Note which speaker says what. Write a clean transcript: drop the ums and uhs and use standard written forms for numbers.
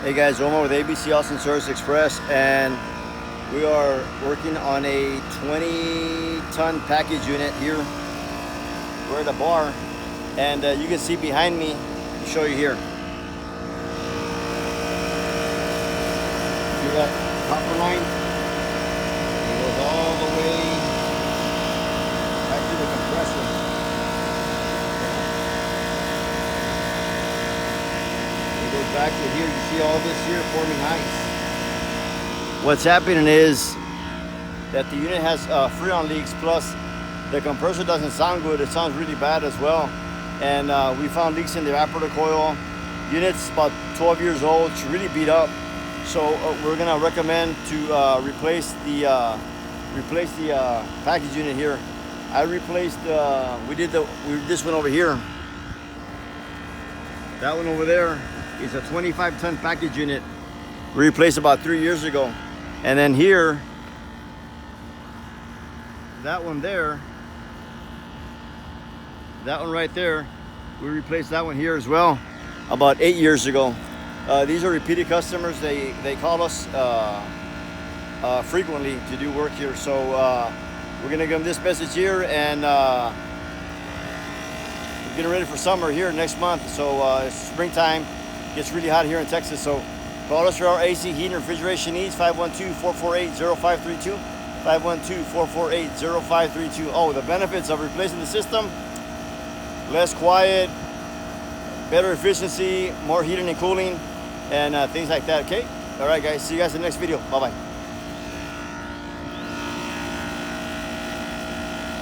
Speaker 1: Hey guys, Omar with ABC Austin Service Express, and we are working on a 20-ton package unit here. We're at a bar, and you can see behind me. I'll show you here. See that copper line? It goes all the way back to the compressor. Goes back to here. You see all this here forming ice. What's happening is that the unit has freon leaks, plus the compressor doesn't sound good. It sounds really bad as well. And we found leaks in the evaporator coil. Unit's about 12 years old. It's really beat up. So we're gonna recommend to replace the package unit here. I replaced. We did this one over here. That one over there is a 25-ton package unit. We replaced about 3 years ago. And then here, that one there, that one right there, we replaced that one here as well about 8 years ago. These are repeated customers. They call us frequently to do work here. So we're gonna give them this message here, and we're getting ready for summer here next month. So it's springtime. Gets really hot here in Texas, so call us for our AC heat and refrigeration needs. 512-448-0532. 512-448-0532. Oh, the benefits of replacing the system: less quiet, better efficiency, more heating and cooling, and things like that. Okay, all right guys, see you guys in the next video. Bye bye.